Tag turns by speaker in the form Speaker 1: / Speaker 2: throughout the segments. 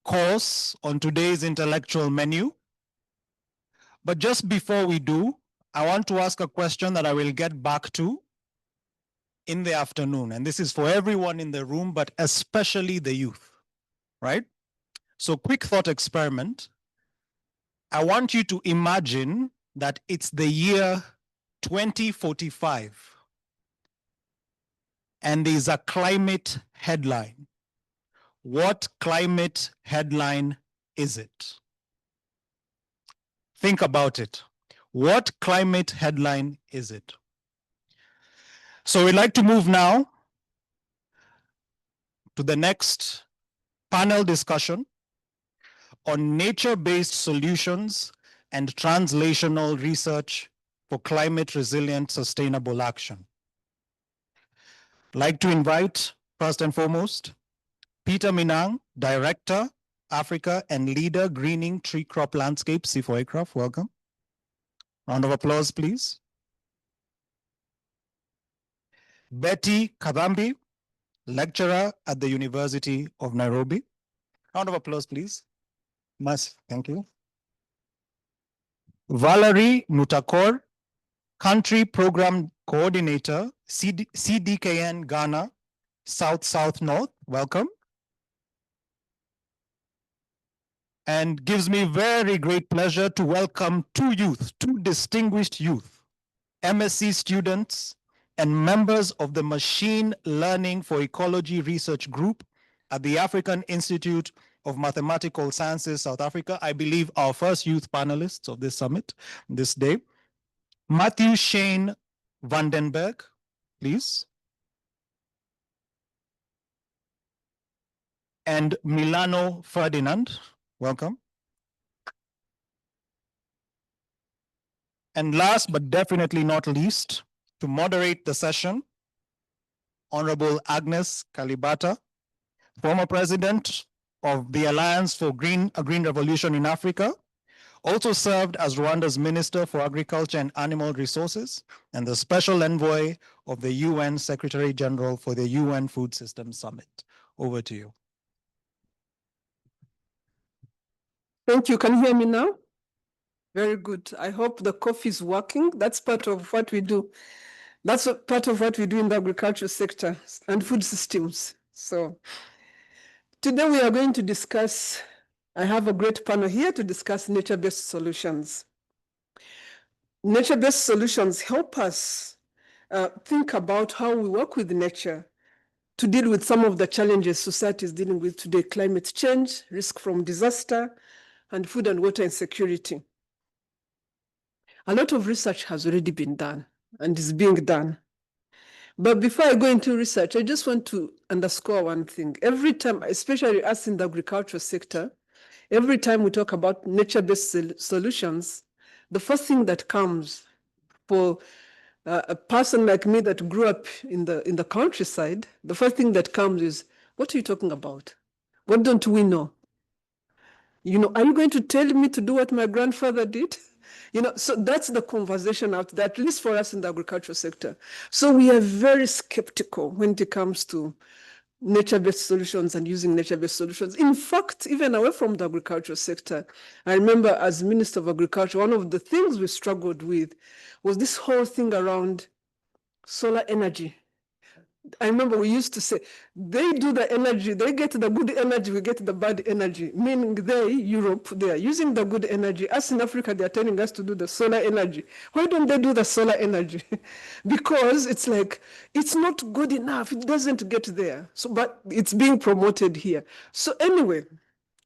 Speaker 1: course on today's intellectual menu. But just before we do, I want to ask a question that I will get back to in the afternoon. And this is for everyone in the room, but especially the youth, right? So quick thought experiment. I want you to imagine that it's the year 2045 and there's a climate headline. What climate headline is it? Think about it. What climate headline is it? So we'd like to move now to the next panel discussion on nature-based solutions and translational research for climate resilient sustainable action. I'd like to invite, first and foremost, Peter Minang, Director, Africa, and Leader, Greening Tree Crop Landscape, C4 Aircraft. Welcome. Round of applause, please. Betty Kadhambi, Lecturer at the University of Nairobi. Round of applause, please. Mas, thank you. Valerie Mutakor, Country Program Coordinator, CDKN Ghana, South North. Welcome. And gives me very great pleasure to welcome two distinguished youth, MSc students and members of the Machine Learning for Ecology Research Group at the African Institute of Mathematical Sciences, South Africa. I believe our first youth panelists of this summit this day. Matthew Shane Vandenberg, please. And Milano Ferdinand, welcome. And last but definitely not least, to moderate the session, Honorable Agnes Kalibata, former president of the Alliance for a Green Revolution in Africa, also served as Rwanda's Minister for Agriculture and Animal Resources and the Special Envoy of the UN Secretary General for the UN Food Systems Summit. Over to you.
Speaker 2: Thank you. Can you hear me now? Very good. I hope the coffee is working. That's part of what we do. That's part of what we do in the agriculture sector and food systems. So today we are going to discuss, I have a great panel here to discuss nature-based solutions. Nature-based solutions help us think about how we work with nature to deal with some of the challenges society is dealing with today: climate change, risk from disaster, and food and water insecurity. A lot of research has already been done and is being done. But before I go into research, I just want to underscore one thing. Every time, especially us in the agricultural sector, every time we talk about nature-based solutions, the first thing that comes for a person like me that grew up in the countryside, the first thing that comes is, what are you talking about? What don't we know? You know, are you going to tell me to do what my grandfather did? You know, so that's the conversation out there, at least for us in the agricultural sector. So we are very skeptical when it comes to nature-based solutions and using nature-based solutions. In fact, even away from the agricultural sector, I remember as Minister of Agriculture, one of the things we struggled with was this whole thing around solar energy. I remember we used to say, they do the energy, they get the good energy, we get the bad energy, meaning they, Europe, they are using the good energy. Us in Africa, they are telling us to do the solar energy. Why don't they do the solar energy? Because it's like, it's not good enough, it doesn't get there. So, but it's being promoted here. So anyway,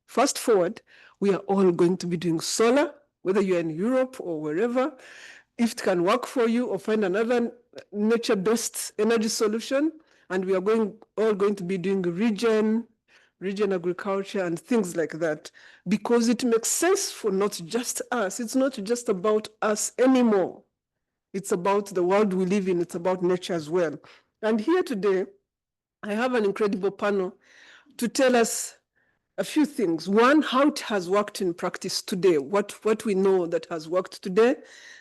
Speaker 2: fast forward, we are all going to be doing solar, whether you're in Europe or wherever. If it can work for you, or find another nature-based energy solution, and we are all going to be doing regen agriculture and things like that, because it makes sense for not just us. It's not just about us anymore. It's about the world we live in. It's about nature as well. And here today, I have an incredible panel to tell us a few things. One, how it has worked in practice today, what we know that has worked today.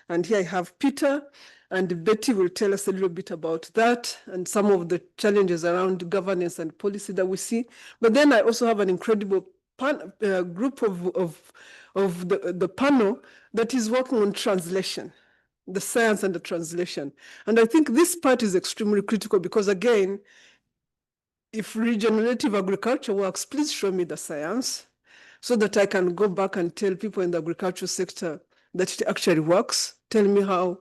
Speaker 2: And here I have Peter, and Betty will tell us a little bit about that and some of the challenges around governance and policy that we see. But then I also have an incredible group of the panel that is working on translation, the science and the translation. And I think this part is extremely critical because, again, if regenerative agriculture works, please show me the science so that I can go back and tell people in the agricultural sector that it actually works. Tell me how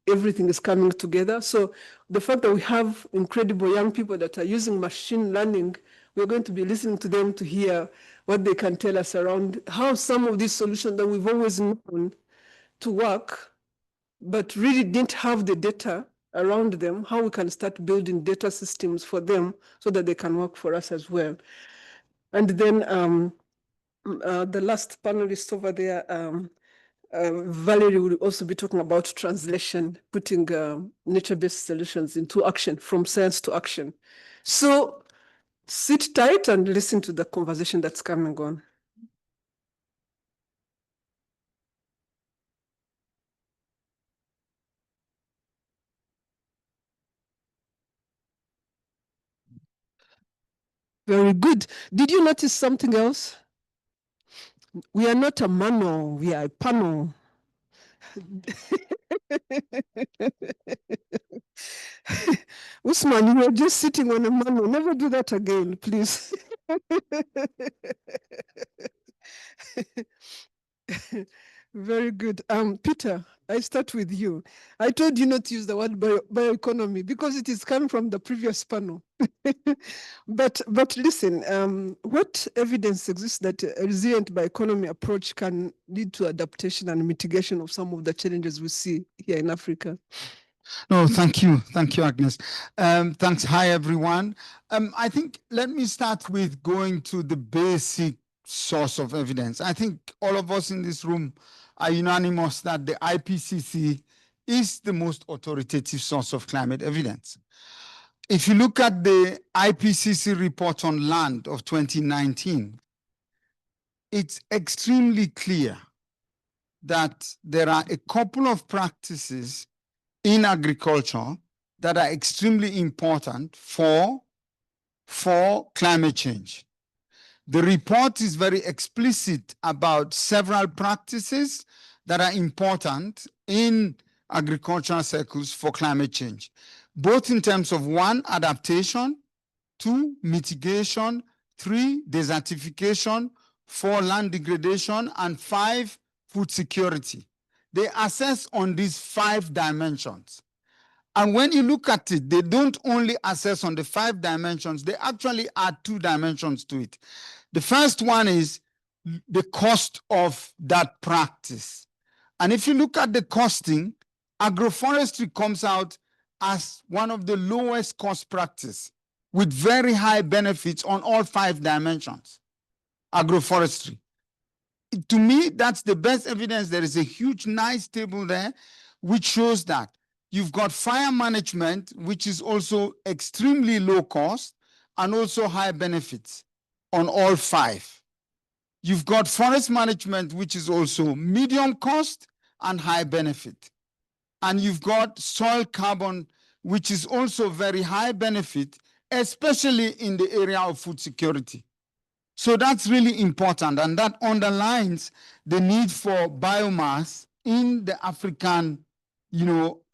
Speaker 2: everything is coming together. So the fact that we have incredible young people that are using machine learning, we're going to be listening to them to hear what they can tell us around how some of these solutions that we've always known to work, but really didn't have the data around them, how we can start building data systems for them so that they can work for us as well. And then the last panelist over there, Valerie will also be talking about translation, putting nature-based solutions into action, from science to action. So sit tight and listen to the conversation that's coming on. Very good. Did you notice something else? We are not a manual, we are a panel. Usman, you were just sitting on a manual. Never do that again, please. Very good. Peter, I start with you. I told you not to use the word bioeconomy because it is coming from the previous panel. but listen, what evidence exists that a resilient bioeconomy approach can lead to adaptation and mitigation of some of the challenges we see here in Africa?
Speaker 3: No, thank you. Thank you, Agnes. Thanks. Hi, everyone. I think let me start with going to the basic source of evidence. I think all of us in this room are unanimous that the IPCC is the most authoritative source of climate evidence. If you look at the IPCC report on land of 2019, it's extremely clear that there are a couple of practices in agriculture that are extremely important for climate change. The report is very explicit about several practices that are important in agricultural circles for climate change, both in terms of 1, adaptation, 2, mitigation, 3, desertification, 4, land degradation, and 5, food security. They assess on these 5 dimensions. And when you look at it, they don't only assess on the 5 dimensions, they actually add 2 dimensions to it. The first one is the cost of that practice. And if you look at the costing, agroforestry comes out as one of the lowest cost practice with very high benefits on all 5 dimensions, agroforestry. To me, that's the best evidence. There is a huge, nice table there which shows that. You've got fire management, which is also extremely low cost and also high benefits on all 5. You've got forest management, which is also medium cost and high benefit. And you've got soil carbon, which is also very high benefit, especially in the area of food security. So that's really important, and that underlines the need for biomass in the African,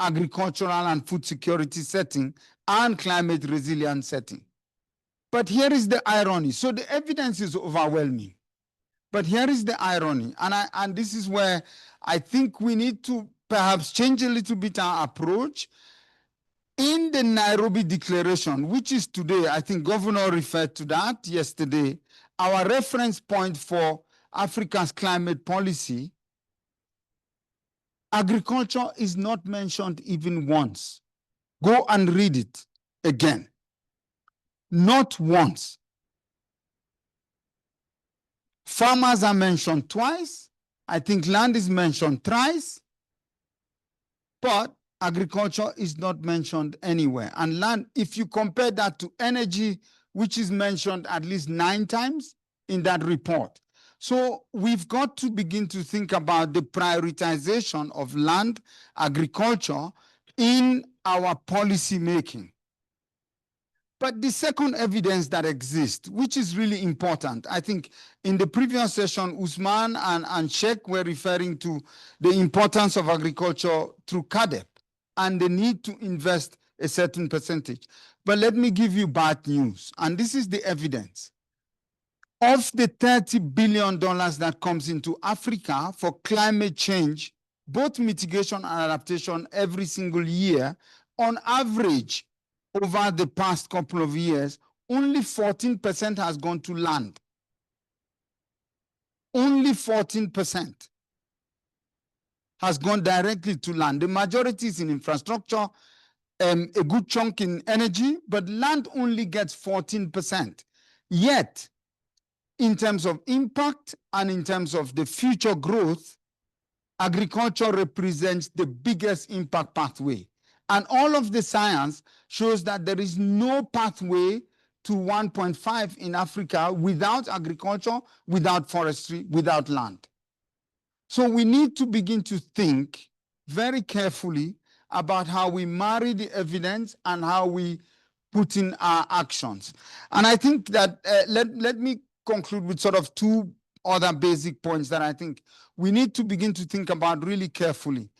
Speaker 3: agricultural and food security setting and climate resilient setting. But here is the irony. So the evidence is overwhelming. But here is the irony, and this is where I think we need to perhaps change a little bit our approach. In the Nairobi Declaration, which is today, I think Governor referred to that yesterday, our reference point for Africa's climate policy, agriculture is not mentioned even once. Go and read it again. Not once. Farmers are mentioned twice. I think land is mentioned thrice. But agriculture is not mentioned anywhere. And land, if you compare that to energy, which is mentioned at least 9 times in that report. So we've got to begin to think about the prioritization of land, agriculture in our policy making. But the second evidence that exists, which is really important, I think in the previous session, Usman and Sheikh were referring to the importance of agriculture through CADEP and the need to invest a certain percentage. But let me give you bad news, and this is the evidence. Of the $30 billion that comes into Africa for climate change, both mitigation and adaptation every single year, on average, over the past couple of years, only 14% has gone to land. Only 14% has gone directly to land. The majority is in infrastructure, a good chunk in energy, but land only gets 14%. Yet, in terms of impact and in terms of the future growth, agriculture represents the biggest impact pathway. And all of the science shows that there is no pathway to 1.5 in Africa without agriculture, without forestry, without land. So we need to begin to think very carefully about how we marry the evidence and how we put in our actions. And I think that, let me conclude with sort of two other basic points that I think we need to begin to think about really carefully.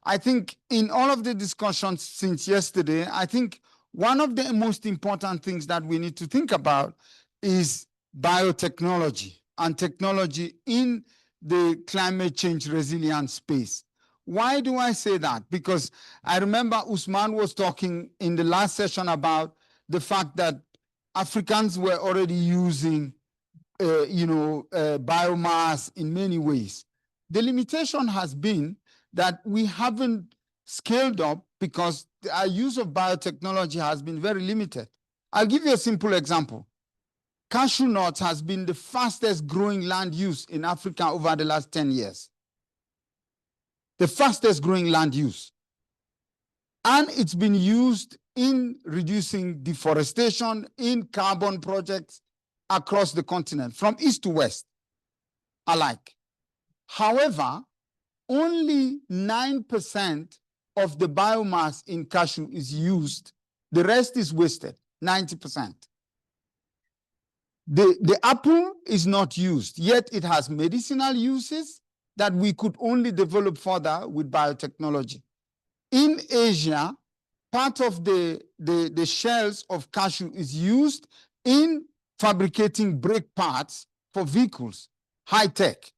Speaker 3: I think in all of the discussions since yesterday, I think one of the most important things that we need to think about is biotechnology and technology in the climate change resilience space. Why do I say that? Because I remember Usman was talking in the last session about the fact that Africans were already using biomass in many ways. The limitation has been that we haven't scaled up because our use of biotechnology has been very limited. I'll give you a simple example. Cashew nuts has been the fastest growing land use in Africa over the last 10 years. The fastest growing land use. And it's been used in reducing deforestation, in carbon projects across the continent, from east to west alike. However, only 9% of the biomass in cashew is used. The rest is wasted, 90%. The apple is not used, yet it has medicinal uses that we could only develop further with biotechnology. In Asia, part of the shells of cashew is used in fabricating brake parts for vehicles, high tech.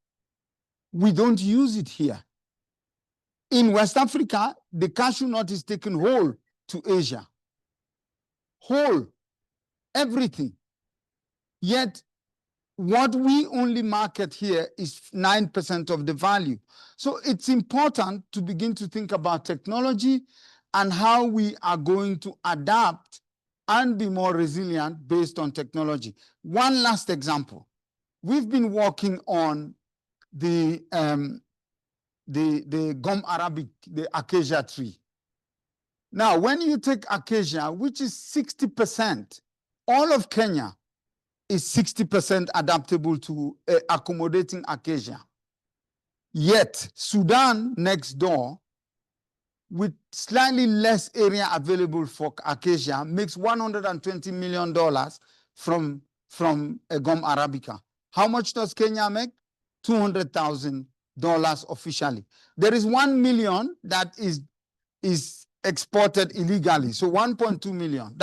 Speaker 3: We don't use it here. In West Africa, the cashew nut is taken whole to Asia. Whole, everything. Yet, what we only market here is 9% of the value. So it's important to begin to think about technology and how we are going to adapt and be more resilient based on technology. One last example. We've been working on the gum arabic, the acacia tree. Now, when you take acacia, which is 60%, all of Kenya is 60% adaptable to accommodating acacia. Yet, Sudan next door, with slightly less area available for acacia, makes $120 million from gum arabica. How much does Kenya make? $200,000 officially. There is 1 million that is exported illegally, so 1.2 million.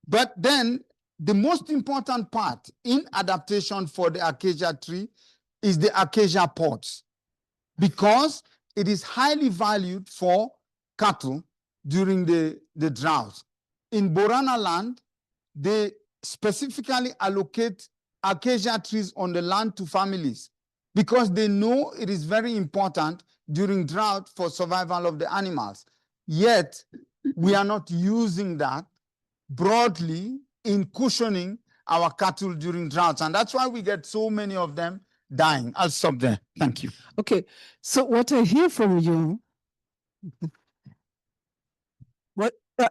Speaker 3: But then the most important part in adaptation for the acacia tree is the acacia pods, because it is highly valued for cattle during the drought. In Borana land, they specifically allocate acacia trees on the land to families because they know it is very important during drought for survival of the animals. Yet, we are not using that broadly in cushioning our cattle during droughts. And that's why we get so many of them dying. I'll stop there. Thank you.
Speaker 2: Okay, so what I hear from you,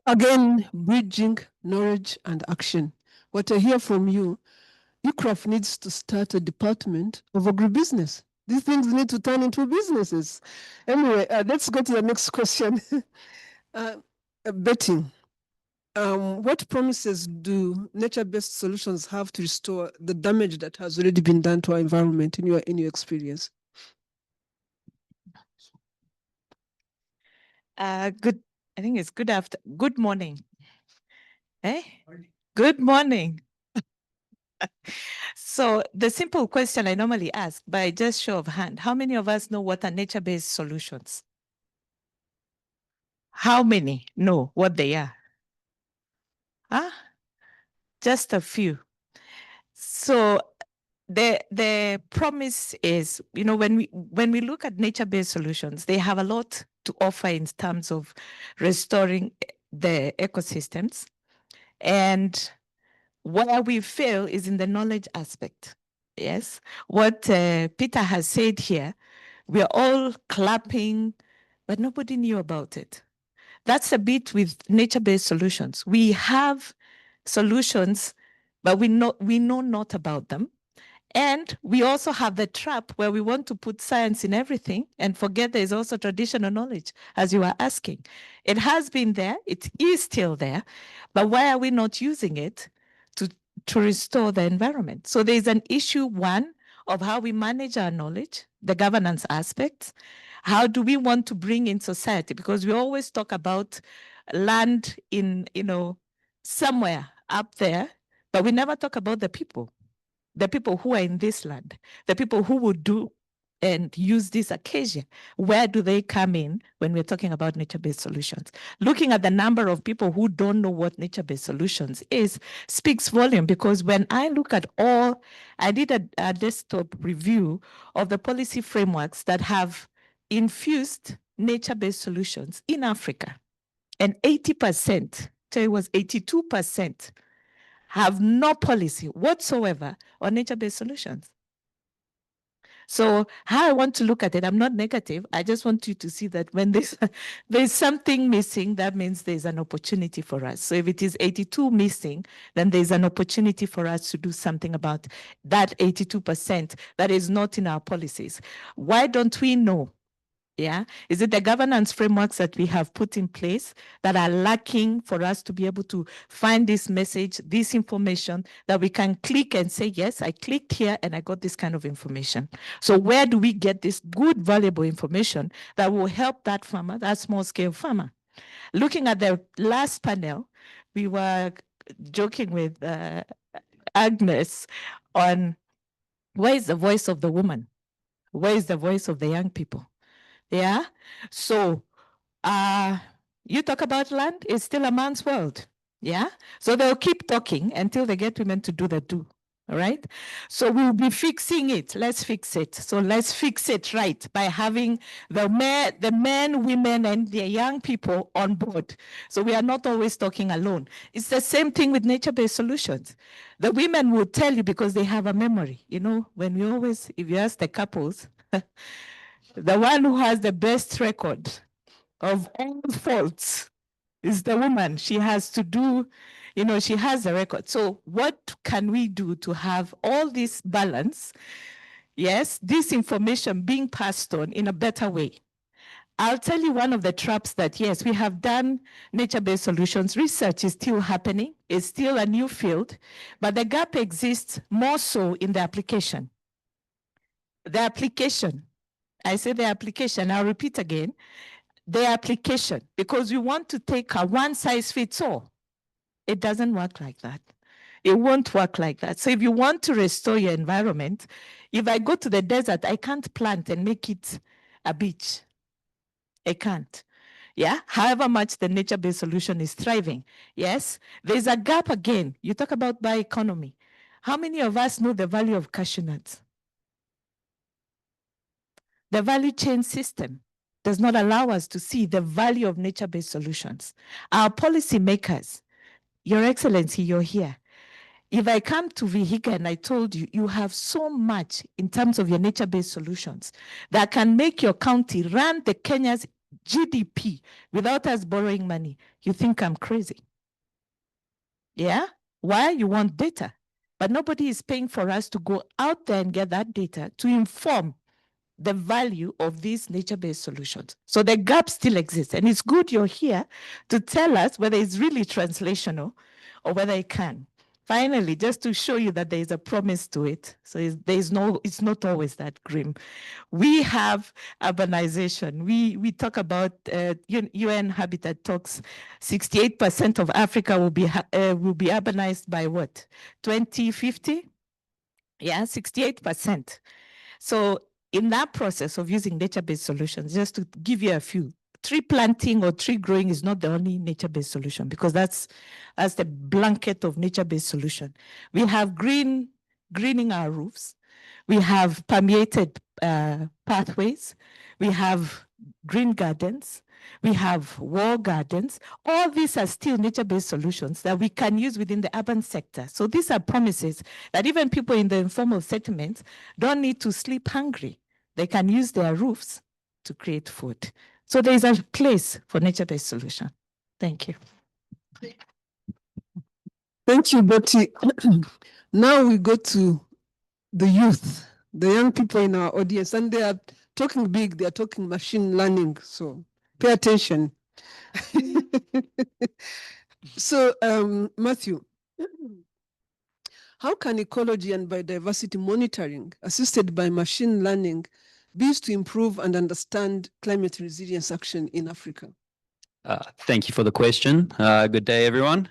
Speaker 2: again, bridging knowledge and action. What I hear from you, ICRAF needs to start a department of agribusiness. These things need to turn into businesses. Anyway, let's go to the next question. Betting. What promises do nature-based solutions have to restore the damage that has already been done to our environment in your experience?
Speaker 4: Good. I think it's good morning. Eh? Good morning. So the simple question I normally ask by just show of hand, how many of us know what are nature-based solutions? How many know what they are? Huh? Just a few. So the promise is, when we look at nature-based solutions, they have a lot to offer in terms of restoring the ecosystems. And where we fail is in the knowledge aspect. Yes, what Peter has said here, we are all clapping, but nobody knew about it. That's a bit with nature-based solutions. We have solutions, but we know not about them. And we also have the trap where we want to put science in everything and forget there's also traditional knowledge, as you are asking. It has been there, it is still there, but why are we not using it to restore the environment? So there's an issue, one, of how we manage our knowledge, the governance aspects. How do we want to bring in society? Because we always talk about land in, somewhere up there, but we never talk about the people who are in this land, the people who would do and use this acacia. Where do they come in when we're talking about nature-based solutions? Looking at the number of people who don't know what nature-based solutions is speaks volume, because when I look at I did a desktop review of the policy frameworks that have infused nature-based solutions in Africa, and 80%, so it was 82%, have no policy whatsoever on nature-based solutions. So how I want to look at it, I'm not negative. I just want you to see that when there's something missing, that means there's an opportunity for us. So if it is 82 missing, then there's an opportunity for us to do something about that 82% that is not in our policies. Why don't we know? Yeah, is it the governance frameworks that we have put in place that are lacking for us to be able to find this message, this information that we can click and say, yes, I clicked here and I got this kind of information. So where do we get this good, valuable information that will help that farmer, that small scale farmer? Looking at the last panel, we were joking with Agnes on where is the voice of the woman? Where is the voice of the young people? Yeah. So you talk about land, it's still a man's world. Yeah. So they'll keep talking until they get women to do the do. All right. So we'll be fixing it. Let's fix it. So let's fix it right by having the men, women, and the young people on board. So we are not always talking alone. It's the same thing with nature-based solutions. The women will tell you because they have a memory. When we always, if you ask the couples, the one who has the best record of all faults is the woman. She has to do, she has a record. So what can we do to have all this balance? Yes, this information being passed on in a better way. I'll tell you one of the traps that, yes, we have done nature-based solutions. Research is still happening. It's still a new field, but the gap exists more so in the application. The application. I say the application, I'll repeat again, the application, because we want to take a one-size-fits-all. It doesn't work like that. It won't work like that. So if you want to restore your environment, if I go to the desert, I can't plant and make it a beach. I can't. Yeah, however much the nature-based solution is thriving. Yes, there's a gap again. You talk about bioeconomy. How many of us know the value of cashew nuts? The value chain system does not allow us to see the value of nature-based solutions. Our policymakers, Your Excellency, you're here. If I come to Vihiga and I told you, you have so much in terms of your nature-based solutions that can make your county run the Kenya's GDP without us borrowing money, you think I'm crazy. Yeah? Why? You want data. But nobody is paying for us to go out there and get that data to inform the value of these nature-based solutions. So the gap still exists, and it's good you're here to tell us whether it's really translational or whether it can. Finally, just to show you that there is a promise to it. So it's not always that grim. We have urbanization. We talk about UN Habitat talks. 68% of Africa will be urbanized by what? 2050? Yeah, 68%. So in that process of using nature-based solutions, just to give you a few, tree planting or tree growing is not the only nature-based solution, because that's the blanket of nature-based solution. We have greening our roofs. We have permeated pathways. We have green gardens. We have wall gardens. All these are still nature-based solutions that we can use within the urban sector. So these are promises that even people in the informal settlements don't need to sleep hungry. They can use their roofs to create food. So there is a place for nature-based solution. Thank you.
Speaker 2: Thank you, Betty. Now we go to the youth, the young people in our audience, and they are talking big, they are talking machine learning. So pay attention. So, Matthew, how can ecology and biodiversity monitoring, assisted by machine learning, be used to improve and understand climate resilience action in Africa?
Speaker 5: Thank you for the question. Good day, everyone.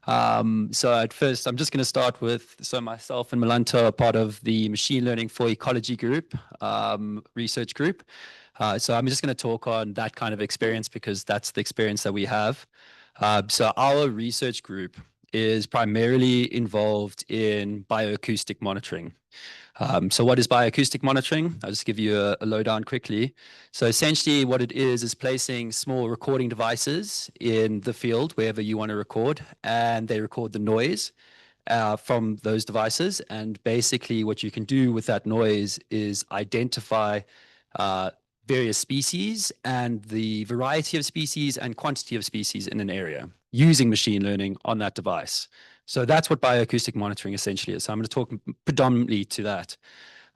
Speaker 5: So at first, I'm just going to start with, so myself and Melanto are part of the Machine Learning for Ecology group, research group. So I'm just going to talk on that kind of experience because that's the experience that we have. So our research group is primarily involved in bioacoustic monitoring. So what is bioacoustic monitoring? I'll just give you a lowdown quickly. So essentially what it is placing small recording devices in the field wherever you want to record, and they record the noise from those devices. And basically what you can do with that noise is identify various species and the variety of species and quantity of species in an area using machine learning on that device. So that's what bioacoustic monitoring essentially is. So I'm going to talk predominantly to that.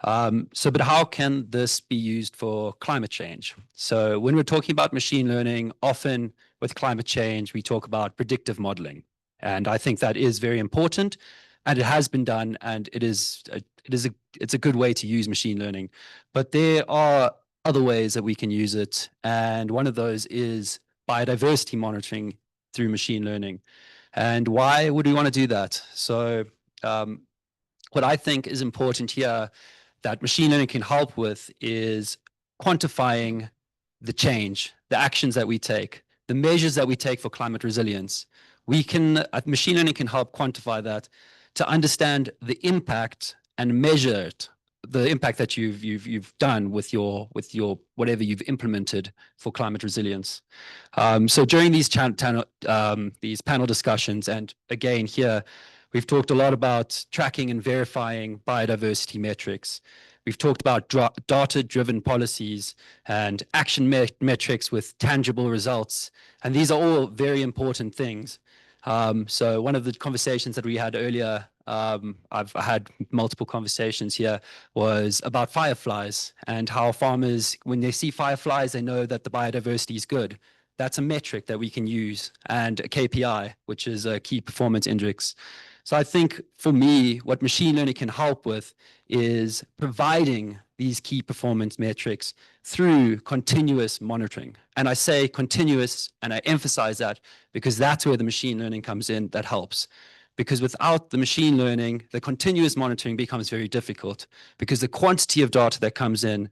Speaker 5: But how can this be used for climate change? So when we're talking about machine learning, often with climate change, we talk about predictive modeling. And I think that is very important, and it has been done, and it's a good way to use machine learning. But there are other ways that we can use it, and one of those is biodiversity monitoring through machine learning. And why would we want to do that? So what I think is important here that machine learning can help with is quantifying the change, the actions that we take, the measures that we take for climate resilience. Machine learning can help quantify that to understand the impact and measure it, the impact that you've done with your whatever you've implemented for climate resilience. So during these panel discussions, and again here, we've talked a lot about tracking and verifying biodiversity metrics. We've talked about data-driven policies and action metrics with tangible results, and these are all very important things. So one of the conversations that we had earlier, I've had multiple conversations here, was about fireflies and how farmers, when they see fireflies, they know that the biodiversity is good. That's a metric that we can use, and a KPI, which is a key performance index. So I think for me, what machine learning can help with is providing these key performance metrics through continuous monitoring. And I say continuous, and I emphasize that because that's where the machine learning comes in that helps. Because without the machine learning, the continuous monitoring becomes very difficult because the quantity of data that comes in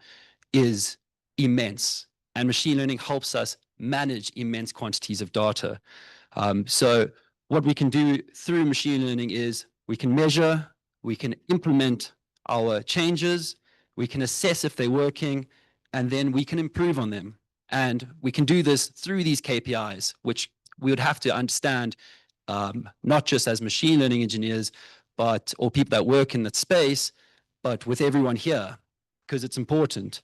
Speaker 5: is immense. And machine learning helps us manage immense quantities of data. So what we can do through machine learning is we can measure, we can implement our changes, we can assess if they're working, and then we can improve on them. And we can do this through these KPIs, which we would have to understand not just as machine learning engineers, or people that work in that space, but with everyone here, because it's important.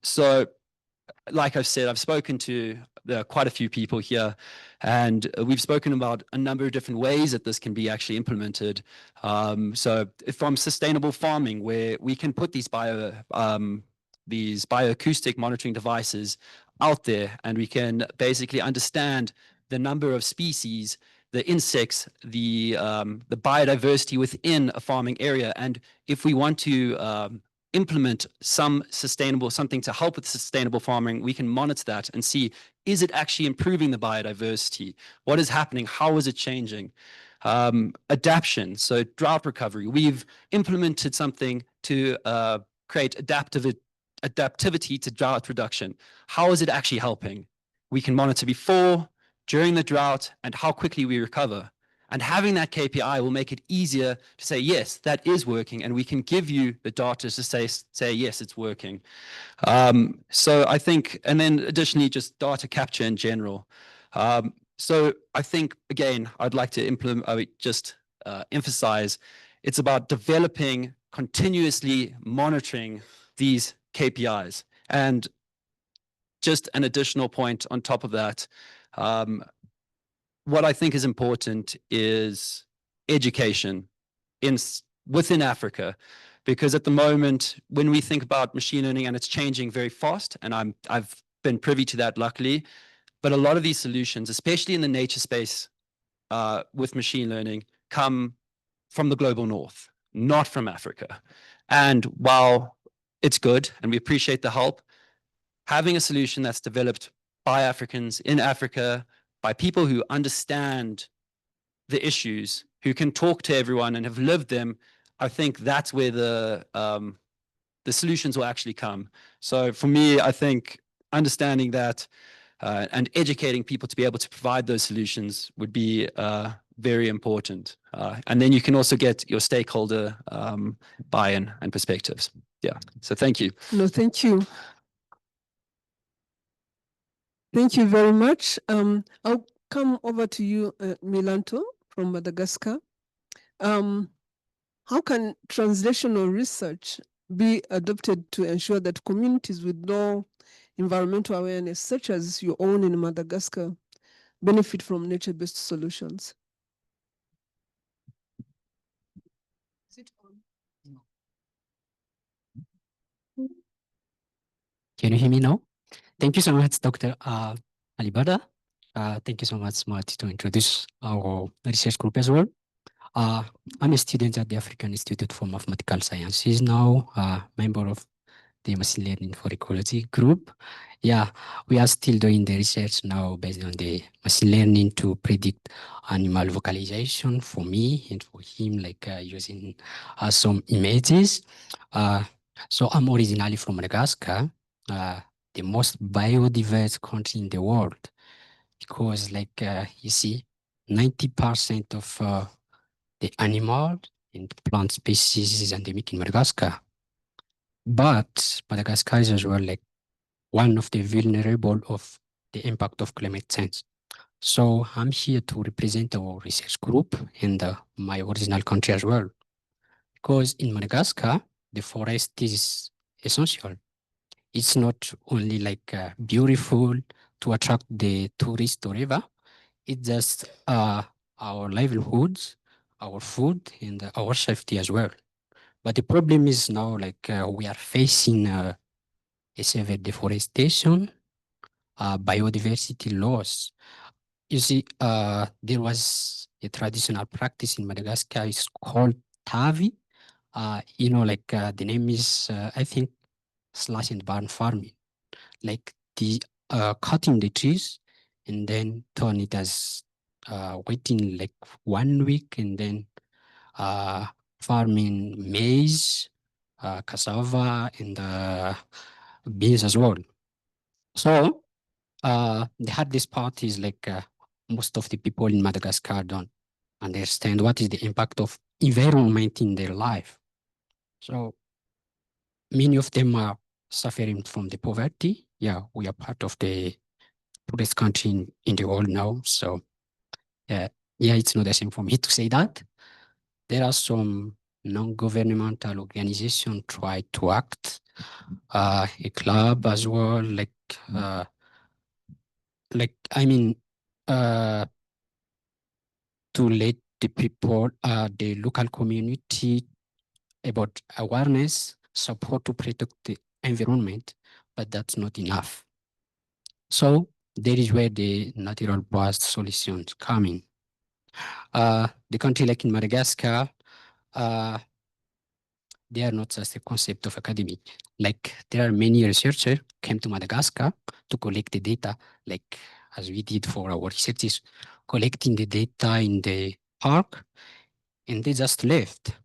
Speaker 5: So like I've said, I've spoken to quite a few people here, and we've spoken about a number of different ways that this can be actually implemented. So from sustainable farming, where we can put these bioacoustic monitoring devices out there, and we can basically understand the number of species, the insects, the biodiversity within a farming area. And if we want to implement something to help with sustainable farming, we can monitor that and see, is it actually improving the biodiversity? What is happening? How is it changing? Adaptation, so drought recovery. We've implemented something to create adaptivity to drought reduction. How is it actually helping? We can monitor before, during the drought, and how quickly we recover. And having that KPI will make it easier to say, yes, that is working, and we can give you the data to say yes, it's working. So I think, and then additionally, just data capture in general. So I think, again, I'd like to emphasize, it's about developing, continuously monitoring these KPIs. And just an additional point on top of that, what I think is important is education within Africa, because at the moment, when we think about machine learning, and it's changing very fast, and I've been privy to that, luckily, but a lot of these solutions, especially in the nature space with machine learning, come from the global north, not from Africa. And while it's good, and we appreciate the help, having a solution that's developed by Africans in Africa, by people who understand the issues, who can talk to everyone and have lived them, I think that's where the solutions will actually come. So for me, I think understanding that and educating people to be able to provide those solutions would be very important. And then you can also get your stakeholder buy-in and perspectives. Yeah, so thank you.
Speaker 2: No, thank you. Thank you very much. I'll come over to you, Milanto from Madagascar. How can translational research be adopted to ensure that communities with low environmental awareness, such as your own in Madagascar, benefit from nature-based solutions? Is it on?
Speaker 6: No. Can you hear me now? Thank you so much, Dr. Alibada. Thank you so much, Marty, to introduce our research group as well. I'm a student at the African Institute for Mathematical Sciences now, member of the Machine Learning for Ecology group. Yeah, we are still doing the research now based on the machine learning to predict animal vocalization for me and for him, like using some images. So I'm originally from Madagascar, the most biodiverse country in the world, because like you see, 90% of the animal and plant species is endemic in Madagascar. But Madagascar is as well like one of the vulnerable of the impact of climate change. So I'm here to represent our research group in my original country as well. Because in Madagascar, the forest is essential. It's not only like beautiful to attract the tourists or whatever. It's just our livelihoods, our food, and our safety as well. But the problem is now like we are facing a severe deforestation, biodiversity loss. You see, there was a traditional practice in Madagascar. It's called Tavi. Like the name is, I think, slash and burn farming. Like the cutting the trees and then turn it as waiting like 1 week and then farming maize, cassava, and beans as well. So the hardest part is like most of the people in Madagascar don't understand what is the impact of environment in their life. So many of them are suffering from the poverty. Yeah, we are part of the poorest country in the world now. So yeah, it's not the same for me to say that. There are some non-governmental organizations try to act, a club as well, like I mean, to let the people, the local community about awareness, support to protect the environment, but that's not enough. So that is where the natural based solutions come in. The country like in Madagascar, they are not just a concept of academic. Like there are many researchers came to Madagascar to collect the data, like as we did for our researches, collecting the data in the park, and they just left.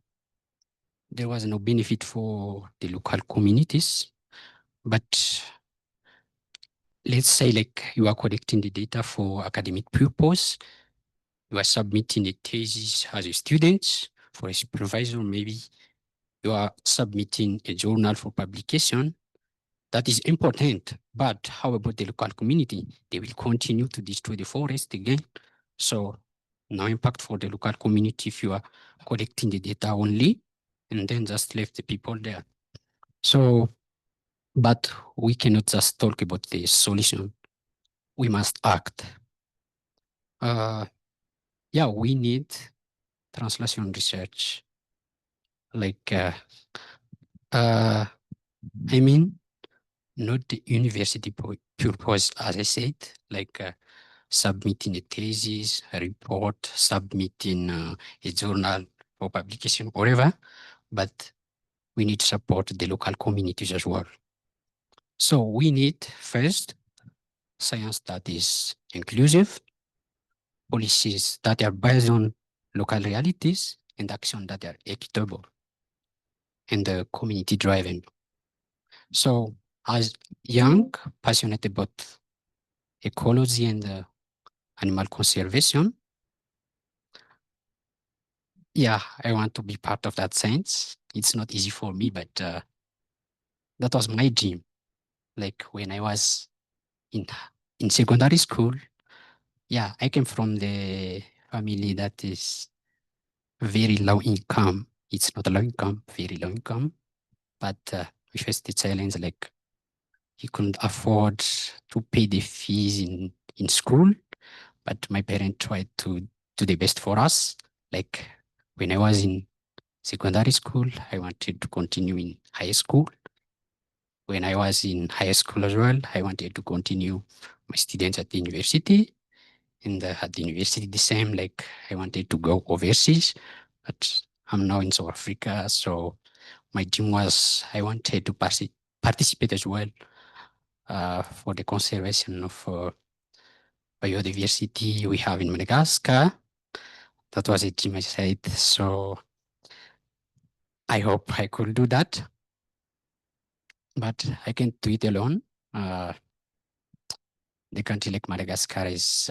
Speaker 6: There was no benefit for the local communities, but let's say like you are collecting the data for academic purpose, you are submitting a thesis as a student for a supervisor, maybe you are submitting a journal for publication. That is important, but how about the local community? They will continue to destroy the forest again. So no impact for the local community if you are collecting the data only and then just leave the people there. So, but we cannot just talk about the solution. We must act. Yeah, we need translation research. Like, I mean, not the university purpose, as I said, like submitting a thesis, a report, submitting a journal for publication, whatever, but we need to support the local communities as well. So we need first science that is inclusive, policies that are based on local realities, and action that are equitable and community driven. So as young, passionate about ecology and animal conservation, yeah, I want to be part of that science. It's not easy for me, but that was my dream. Like when I was in secondary school, yeah, I came from the family that is very low income. It's not low income, very low income. But we faced the challenge like he couldn't afford to pay the fees in school. But my parents tried to do the best for us. Like when I was in secondary school, I wanted to continue in high school. When I was in high school as well, I wanted to continue my students at the university. And at the university, the same, like I wanted to go overseas, but I'm now in South Africa. So my dream was I wanted to participate as well for the conservation of biodiversity we have in Madagascar. That was a dream I said. So I hope I could do that. But I can't do it alone. The country like Madagascar is,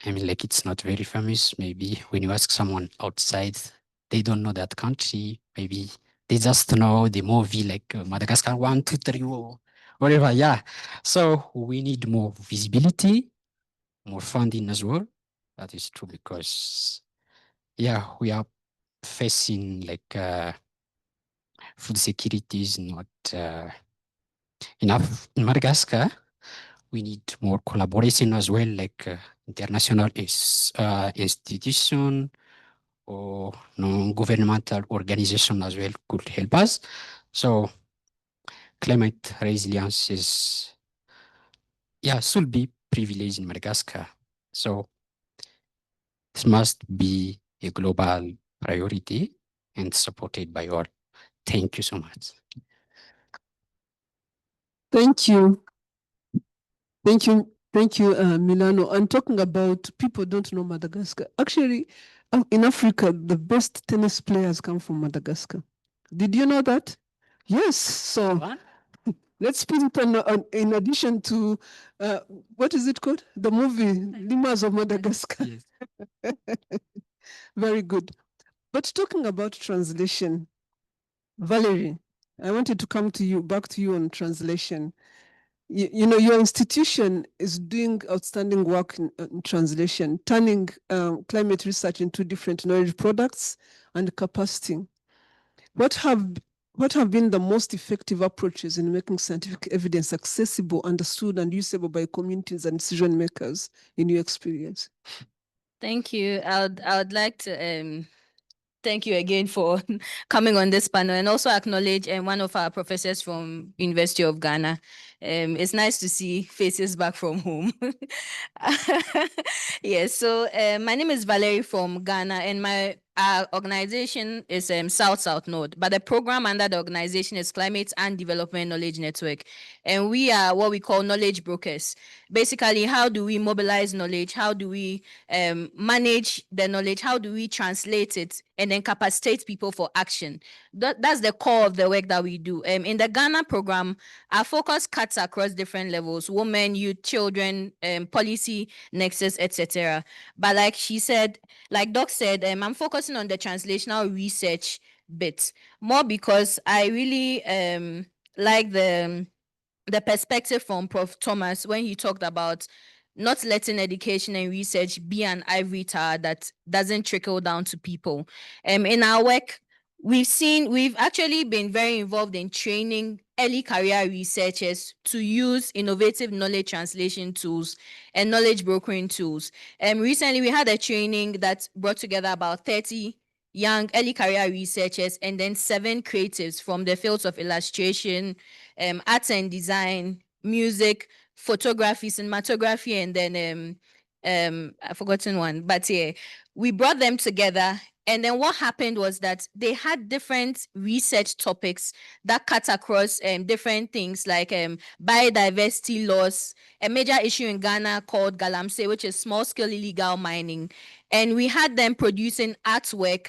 Speaker 6: I mean, like it's not very famous. Maybe when you ask someone outside, they don't know that country. Maybe they just know the movie like Madagascar 1, 2, 3, or whatever. Yeah. So we need more visibility, more funding as well. That is true because, yeah, we are facing like food security is not enough in Madagascar. We need more collaboration as well, like international institution or non-governmental organization as well could help us. So climate resilience is, yeah, should be privileged in Madagascar. So this must be a global priority and supported by all. Thank you so much.
Speaker 2: Thank you. Thank you. Thank you, Milano. And talking about people don't know Madagascar. Actually, in Africa, the best tennis players come from Madagascar. Did you know that? Yes. So
Speaker 6: What?
Speaker 2: let's put it on in addition to, what is it called? The movie, Limas of Madagascar.
Speaker 6: Yes.
Speaker 2: Very good. But talking about translation, Valerie, I wanted to come to you, back to you on translation. You know, your institution is doing outstanding work in translation, turning climate research into different knowledge products and capacity. What have What have been the most effective approaches in making scientific evidence accessible, understood, and usable by communities and decision makers in your experience?
Speaker 7: Thank you. I would like to thank you again for coming on this panel, and also acknowledge one of our professors from University of Ghana. It's nice to see faces back from home. Yes, so my name is Valerie from Ghana, and my organization is South North, but the program under the organization is Climate and Development Knowledge Network, and we are what we call knowledge brokers. Basically, how do we mobilize knowledge? How do we manage the knowledge? How do we translate it and then capacitate people for action? That's the core of the work that we do. In the Ghana program, our focus cuts across different levels: women, youth, children, policy, nexus, etc. But like she said, like Doc said, I'm focusing on the translational research bit more because I really like the perspective from Prof. Thomas when he talked about not letting education and research be an ivory tower that doesn't trickle down to people. In our work, we've actually been very involved in training early career researchers to use innovative knowledge translation tools and knowledge brokering tools. Recently, we had a training that brought together about 30 young early career researchers and then 7 creatives from the fields of illustration, arts and design, music, photography, cinematography, and then I've forgotten one, but yeah, we brought them together. And then what happened was that they had different research topics that cut across different things like biodiversity loss, a major issue in Ghana called galamsey, which is small-scale illegal mining. And we had them producing artwork,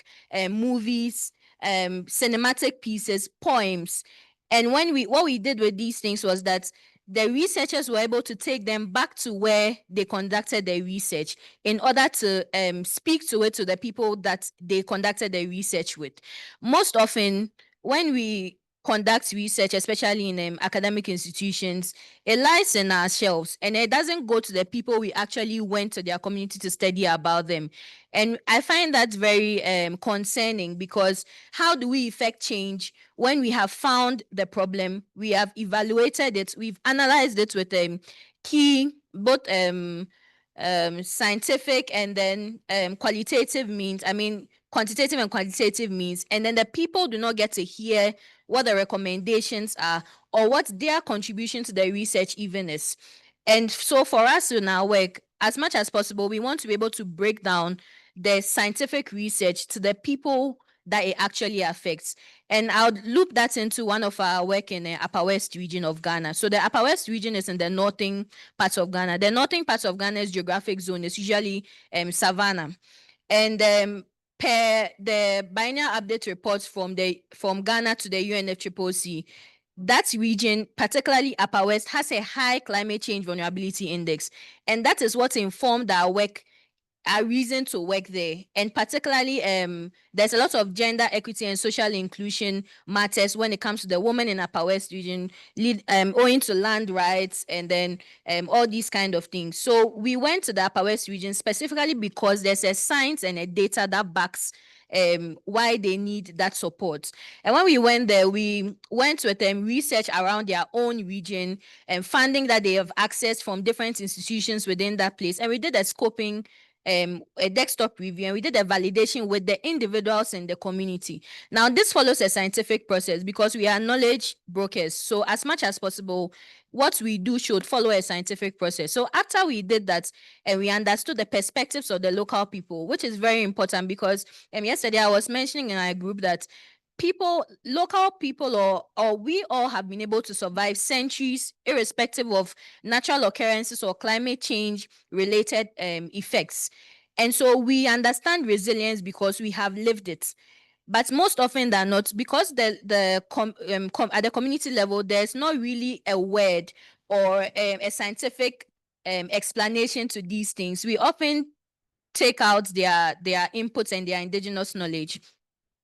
Speaker 7: movies, cinematic pieces, poems. And what we did with these things was that the researchers were able to take them back to where they conducted their research in order to speak to it to the people that they conducted their research with. Most often, when we conduct research, especially in academic institutions, it lies in our shelves and it doesn't go to the people we actually went to their community to study about them. And I find that very concerning, because how do we effect change when we have found the problem, we have evaluated it, we've analyzed it with key both scientific and then qualitative means, quantitative and qualitative means, and then the people do not get to hear what the recommendations are or what their contribution to the research even is. And so for us in our work, as much as possible, we want to be able to break down the scientific research to the people that it actually affects. And I'll loop that into one of our work in the Upper West region of Ghana. So the Upper West region is in the northern parts of Ghana. The northern parts of Ghana's geographic zone is usually savannah. And per the biennial update reports from Ghana to the UNFCCC, that region, particularly Upper West, has a high climate change vulnerability index. And that is what informed our work, our reason to work there. And particularly, there's a lot of gender equity and social inclusion matters when it comes to the women in Upper West region, owing to land rights and then all these kind of things. So we went to the Upper West region specifically because there's a science and a data that backs why they need that support. And when we went there, we went with research around their own region and funding that they have accessed from different institutions within that place. And we did a scoping, a desktop review, and we did a validation with the individuals in the community. Now, this follows a scientific process because we are knowledge brokers. So as much as possible, what we do should follow a scientific process. So after we did that, and we understood the perspectives of the local people, which is very important because yesterday I was mentioning in our group that local people, or we all have been able to survive centuries, irrespective of natural occurrences or climate change related effects. And so we understand resilience because we have lived it. But most often than not, because at the community level, there's not really a word or a scientific explanation to these things. We often take out their inputs and their indigenous knowledge.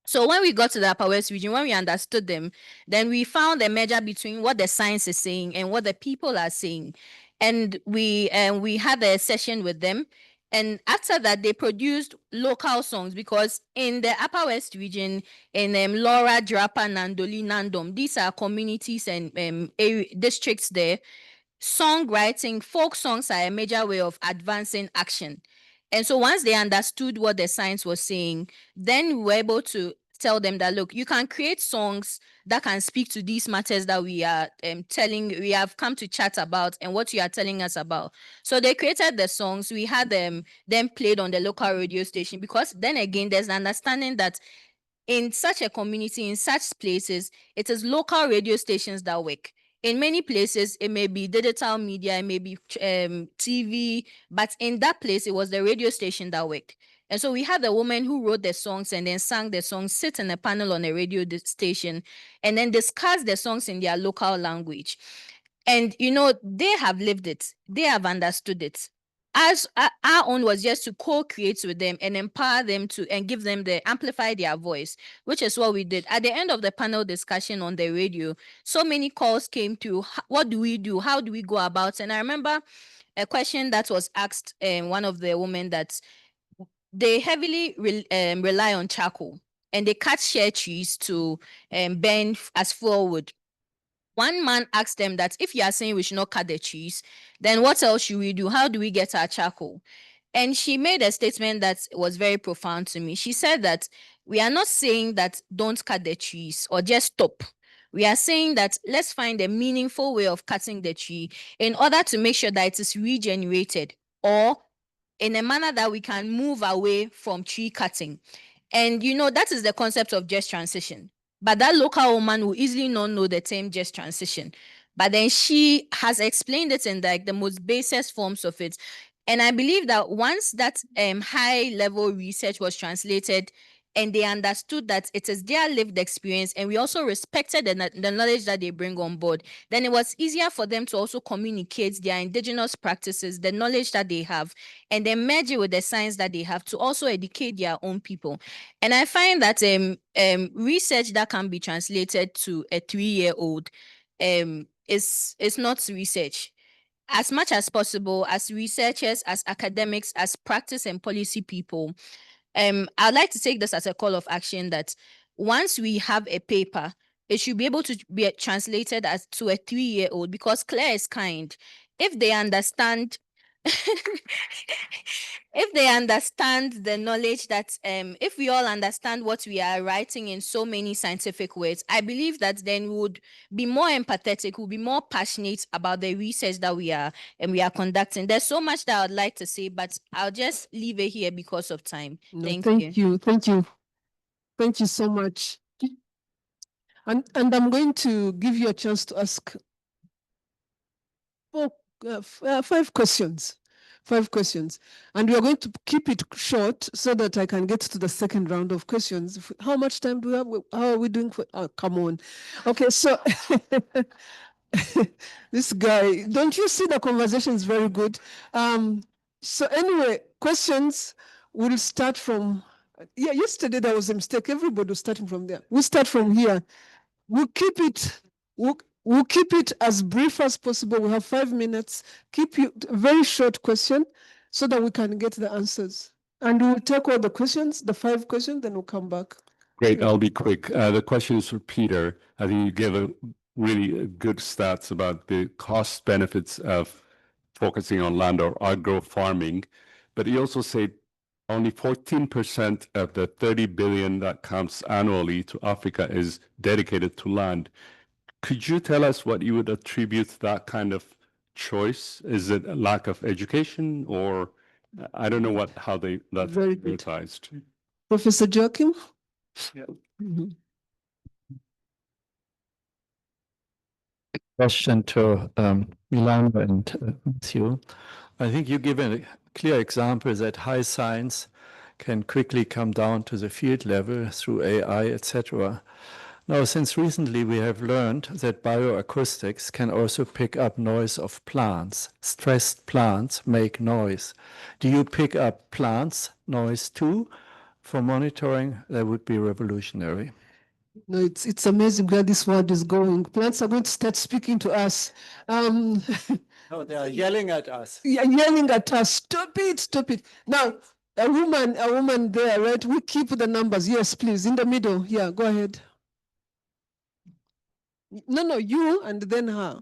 Speaker 7: So when we got to the Upper West region, when we understood them, then we found a measure between what the science is saying and what the people are saying. And we had a session with them, And after that, they produced local songs because in the Upper West region, in Laura, Drapa, Nandoli, Nandom, these are communities and districts there. Songwriting, folk songs are a major way of advancing action. And so once they understood what the science was saying, then we were able to tell them that, look, you can create songs that can speak to these matters that we are we have come to chat about and what you are telling us about. So they created the songs. We had them played on the local radio station, because then again, there's an understanding that in such a community, in such places, it is local radio stations that work. In many places, it may be digital media, it may be TV, but in that place, it was the radio station that worked. And so we had the woman who wrote the songs and then sang the songs, sit in a panel on a radio station, and then discuss the songs in their local language. And, you know, they have lived it. They have understood it. As our own was just to co-create with them and empower them to and give them the amplify their voice, which is what we did. At the end of the panel discussion on the radio, so many calls came to what do we do? How do we go about? And I remember a question that was asked one of the women that they heavily rely on charcoal and they cut share trees to burn as firewood. One man asked them that if you are saying we should not cut the trees, then what else should we do? How do we get our charcoal? And she made a statement that was very profound to me. She said that we are not saying that don't cut the trees or just stop. We are saying that let's find a meaningful way of cutting the tree in order to make sure that it is regenerated, or in a manner that we can move away from tree cutting. And, you know, that is the concept of just transition. But that local woman will easily not know the term just transition. But then she has explained it in like the most basest forms of it. And I believe that once that high level research was translated and they understood that it is their lived experience, and we also respected the knowledge that they bring on board, then it was easier for them to also communicate their indigenous practices, the knowledge that they have, and then merge it with the science that they have to also educate their own people. And I find that research that can be translated to a 3-year-old is not research. As much as possible, as researchers, as academics, as practice and policy people, I'd like to take this as a call of action that once we have a paper, it should be able to be translated as to a 3-year-old, because Claire is kind. If they understand if they understand the knowledge that if we all understand what we are writing in so many scientific words, I believe that then we would be more empathetic, we'll be more passionate about the research that we are conducting. There's so much that I'd like to say, but I'll just leave it here because of time.
Speaker 2: No,
Speaker 7: Thank
Speaker 2: you. Thank you so much. And I'm going to give you a chance to ask 5 questions. 5 questions. And we are going to keep it short so that I can get to the second round of questions. How much time do we have? How are we doing? Oh, come on. Okay, so this guy, don't you see the conversation is very good? So anyway, questions will start from, yesterday there was a mistake. Everybody was starting from there. We'll start from here. We'll keep it as brief as possible. We have 5 minutes. Keep you a very short question so that we can get the answers. And we'll take all the questions, the 5 questions, then we'll come back.
Speaker 8: Great, I'll be quick. The question is for Peter. I think you gave a really good stats about the cost benefits of focusing on land or agro farming, but you also said only 14% of the 30 billion that comes annually to Africa is dedicated to land. Could you tell us what you would attribute that kind of choice? Is it a lack of education, or I don't know how that's
Speaker 2: Very good.
Speaker 8: prioritized?
Speaker 2: Professor Joachim?
Speaker 8: Yeah.
Speaker 2: Mhm.
Speaker 9: Question to Milan and Matthew. I think you give a clear example that high science can quickly come down to the field level through AI, etc. Now, since recently we have learned that bioacoustics can also pick up noise of plants. Stressed plants make noise. Do you pick up plants' noise too? For monitoring, that would be revolutionary.
Speaker 2: No, it's amazing where this world is going. Plants are going to start speaking to us.
Speaker 9: No, they are yelling at us.
Speaker 2: Yeah, yelling at us. Stop it, stop it. Now, a woman there, right? We keep the numbers. Yes, please, in the middle. Yeah, go ahead. No, you and then her.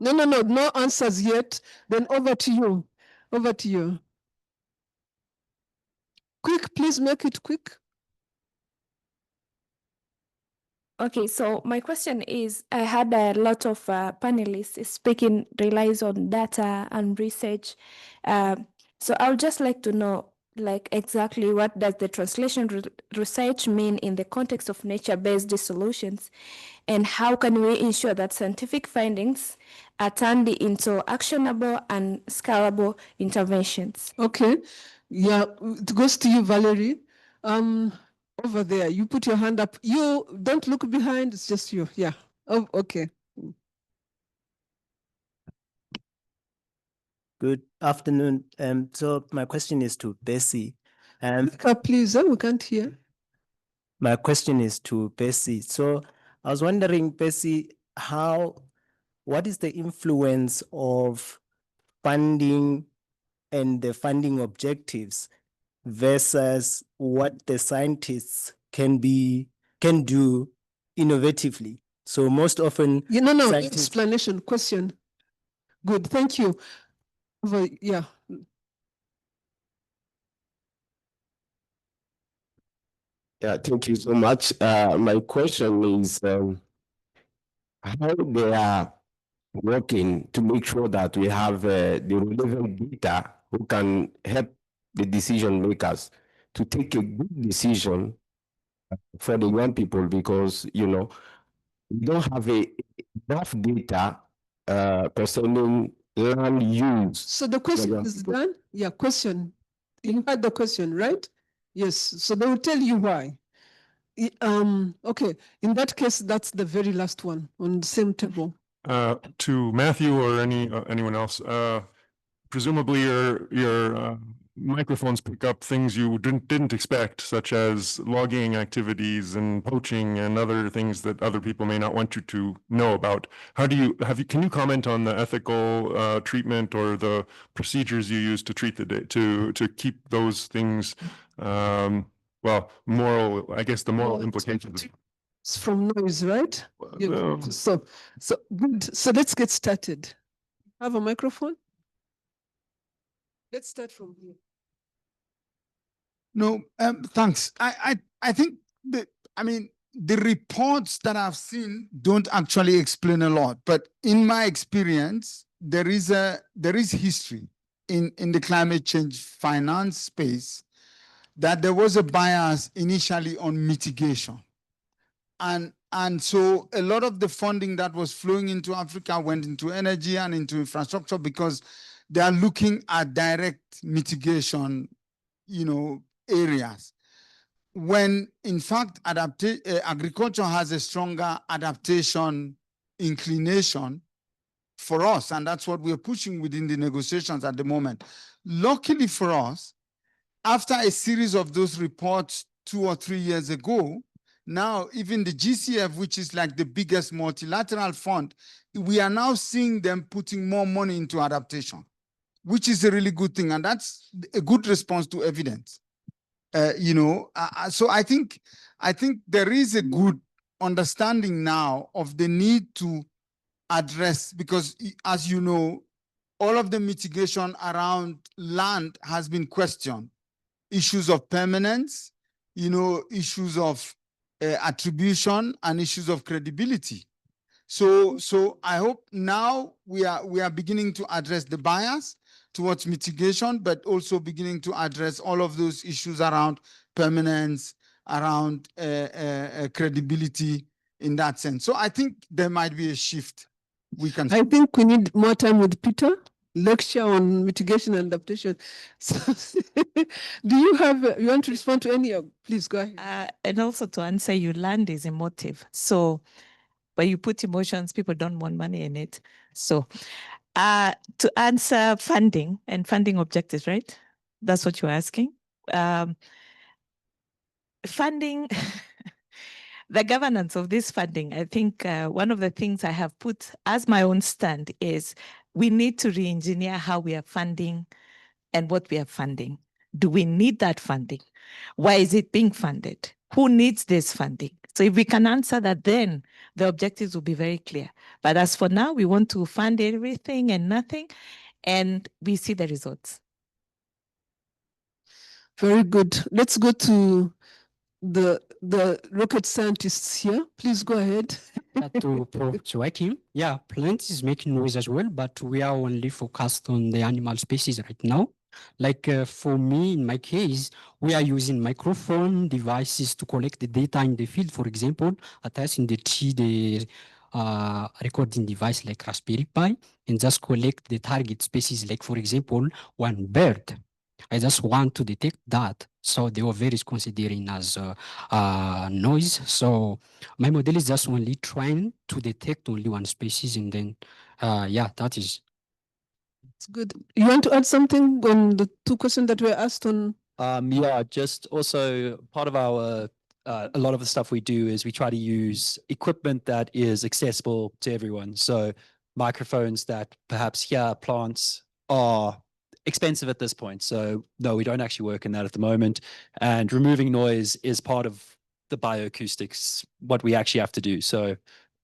Speaker 2: No answers yet. Then over to you. Over to you. Quick, please make it quick.
Speaker 10: Okay, so my question is, I had a lot of panelists speaking relies on data and research. So I would just like to know, like, exactly what does the translation research mean in the context of nature-based solutions, and how can we ensure that scientific findings are turned into actionable and scalable interventions?
Speaker 2: Okay. Yeah, it goes to you, Valerie. Over there, you put your hand up. You don't look behind, it's just you. Yeah. Oh, okay.
Speaker 11: Good afternoon. So my question is to Bessie.
Speaker 2: Please, we can't hear.
Speaker 11: My question is to Bessie. So I was wondering, Bessie, what is the influence of funding and the funding objectives versus what the scientists can do innovatively? So most often,
Speaker 2: explanation, question. Good, thank you. Yeah.
Speaker 12: Yeah, thank you so much. My question is how they are working to make sure that we have the relevant data who can help the decision makers to take a good decision for the young people, because we don't have enough data concerning land use.
Speaker 2: So the question is done? Yeah, question. You had the question, right? Yes, so they will tell you why. Okay, in that case, that's the very last one on the same table.
Speaker 13: To Matthew or anyone else, presumably your microphones pick up things you didn't expect, such as logging activities and poaching and other things that other people may not want you to know about. How do can you comment on the ethical treatment or the procedures you use to treat to keep those things, moral, I guess the moral implications.
Speaker 2: It's from noise, right? So good. So let's get started. Have a microphone? Let's start from here.
Speaker 3: No, thanks. I think the reports that I've seen don't actually explain a lot, but in my experience, there is history in the climate change finance space that there was a bias initially on mitigation. And so a lot of the funding that was flowing into Africa went into energy and into infrastructure because they are looking at direct mitigation, areas. When in fact, agriculture has a stronger adaptation inclination for us, and that's what we're pushing within the negotiations at the moment. Luckily for us, after a series of those reports 2 or 3 years ago, now even the GCF, which is like the biggest multilateral fund, we are now seeing them putting more money into adaptation, which is a really good thing. And that's a good response to evidence. So I think there is a good understanding now of the need to address, because as you know, all of the mitigation around land has been questioned. Issues of permanence, issues of attribution, and issues of credibility. So I hope now we are beginning to address the bias towards mitigation, but also beginning to address all of those issues around permanence, around credibility in that sense. So I think there might be a shift.
Speaker 2: I think we need more time with Peter. Lecture on mitigation and adaptation. So, do you want to respond to any of? Please go ahead.
Speaker 4: And also to answer you, land is emotive. So, but you put emotions, people don't want money in it. So, to answer funding and funding objectives, right? That's what you're asking. Funding, the governance of this funding, I think one of the things I have put as my own stand is we need to re-engineer how we are funding and what we are funding. Do we need that funding? Why is it being funded? Who needs this funding? So if we can answer that, then the objectives will be very clear. But as for now, we want to fund everything and nothing, and we see the results.
Speaker 2: Very good. Let's go to the rocket scientists here. Please go ahead.
Speaker 6: To Prof. Joachim, yeah, plants is making noise as well, but we are only focused on the animal species right now. Like for me, in my case, we are using microphone devices to collect the data in the field. For example, attaching the tree, the recording device like Raspberry Pi, and just collect the target species. Like for example, one bird. I just want to detect that. So the over is considering as noise. So my model is just only trying to detect only one species, and then yeah, that is.
Speaker 2: It's good. You want to add something on the two questions that were asked on?
Speaker 5: Yeah, just also part of our a lot of the stuff we do is we try to use equipment that is accessible to everyone. So microphones that perhaps here plants are expensive at this point. So no, we don't actually work in that at the moment. And removing noise is part of the bioacoustics, what we actually have to do. So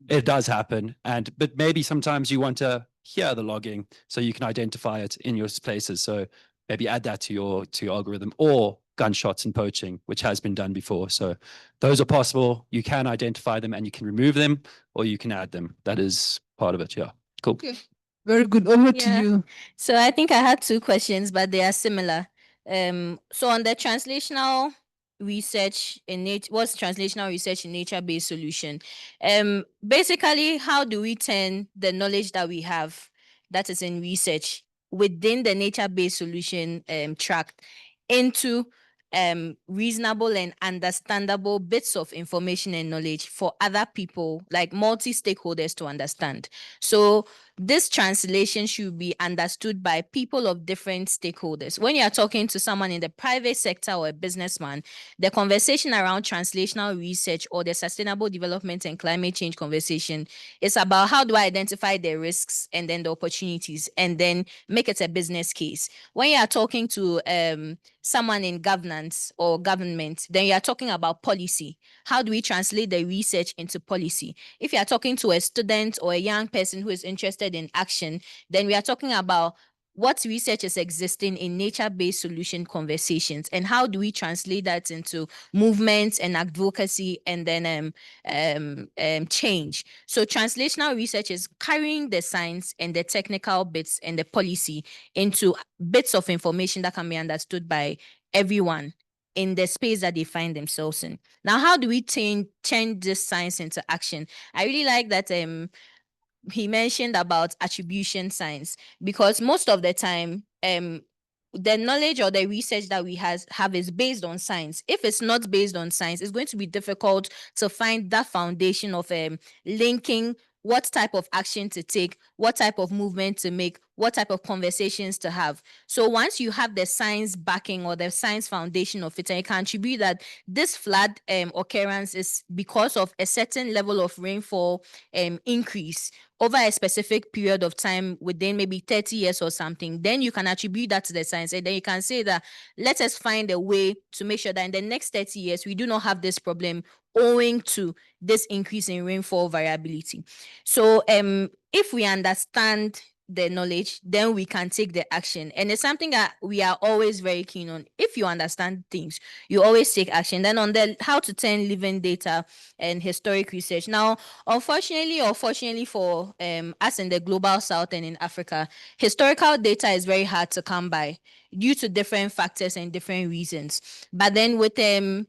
Speaker 5: it does happen. But maybe sometimes you want to hear the logging so you can identify it in your places. So maybe add that to your algorithm, or gunshots and poaching, which has been done before. So those are possible. You can identify them and you can remove them, or you can add them. That is part of it. Yeah. Cool.
Speaker 2: Okay. Very good. Over to you.
Speaker 7: So I think I had two questions, but they are similar. So on the translational research in nature, what's translational research in nature-based solution? Basically, how do we turn the knowledge that we have that is in research within the nature-based solution tract into reasonable and understandable bits of information and knowledge for other people, like multi-stakeholders, to understand? So this translation should be understood by people of different stakeholders. When you are talking to someone in the private sector or a businessman, the conversation around translational research or the sustainable development and climate change conversation is about how do I identify the risks and then the opportunities and then make it a business case. When you are talking to someone in governance or government, then you are talking about policy. How do we translate the research into policy? If you are talking to a student or a young person who is interested in action, then we are talking about what research is existing in nature-based solution conversations and how do we translate that into movements and advocacy and then change. So translational research is carrying the science and the technical bits and the policy into bits of information that can be understood by everyone in the space that they find themselves in. Now, how do we change this science into action? I really like that he mentioned about attribution science, because most of the time the knowledge or the research that we have is based on science. If it's not based on science, it's going to be difficult to find that foundation of linking what type of action to take, what type of movement to make, what type of conversations to have. So once you have the science backing or the science foundation of it, and you can attribute that this flood occurrence is because of a certain level of rainfall increase over a specific period of time within maybe 30 years or something, then you can attribute that to the science. And then you can say that, let us find a way to make sure that in the next 30 years, we do not have this problem owing to this increase in rainfall variability. So if we understand the knowledge, then we can take the action. And it's something that we are always very keen on. If you understand things, you always take action. Then on the how to turn living data and historic research. Now, unfortunately or fortunately for us in the global south and in Africa, historical data is very hard to come by due to different factors and different reasons. But then with the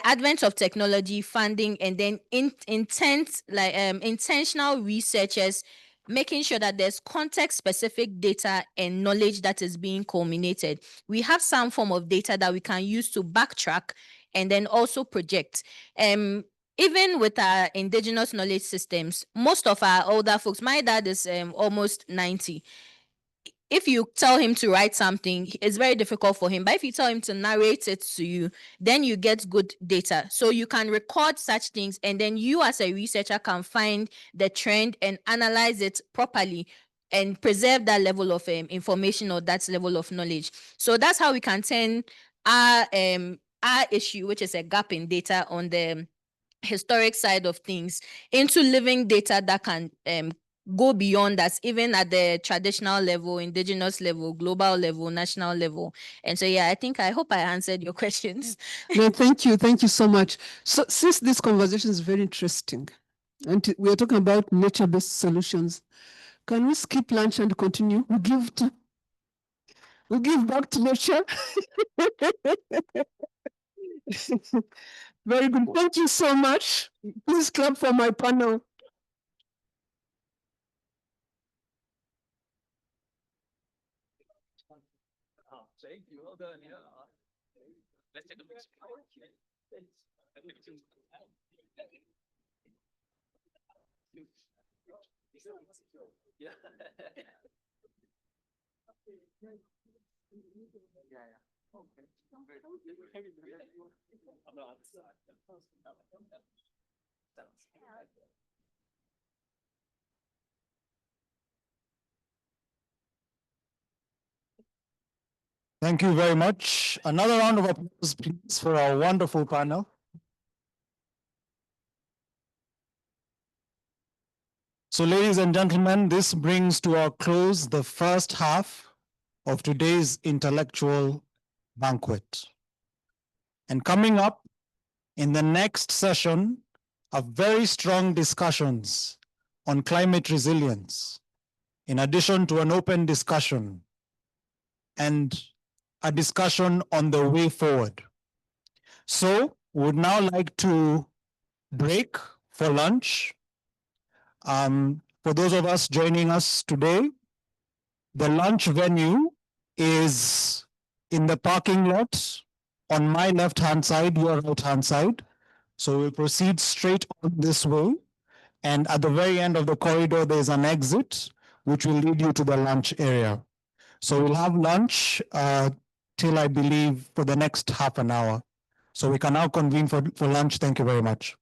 Speaker 7: advent of technology, funding, and then intentional researchers making sure that there's context-specific data and knowledge that is being culminated, we have some form of data that we can use to backtrack and then also project. Even with our indigenous knowledge systems, most of our older folks, my dad is almost 90. if you tell him to write something, it's very difficult for him. But if you tell him to narrate it to you, then you get good data. So you can record such things, and then you as a researcher can find the trend and analyze it properly and preserve that level of information or that level of knowledge. So that's how we can turn our issue, which is a gap in data on the historic side of things, into living data that can go beyond that, even at the traditional level, indigenous level, global level, national level. And so, yeah, I hope I answered your questions.
Speaker 2: No, thank you so much. So since this conversation is very interesting, and we are talking about nature-based solutions, can we skip lunch and continue? We give back to nature. Very good. Thank you so much. Please clap for my panel.
Speaker 5: Thank you. Well done. Yeah. Let's take a picture. Yeah.
Speaker 1: Thank you very much. Another round of applause, please, for our wonderful panel. So, ladies and gentlemen, this brings to our close the first half of today's intellectual banquet. And coming up in the next session are very strong discussions on climate resilience, in addition to an open discussion and a discussion on the way forward. So we would now like to break for lunch. For those of us joining us today, the lunch venue is in the parking lot on my left-hand side, your right-hand side. So we'll proceed straight on this way. And at the very end of the corridor, there's an exit, which will lead you to the lunch area. So we'll have lunch till I believe for the next half an hour. So we can now convene for lunch. Thank you very much.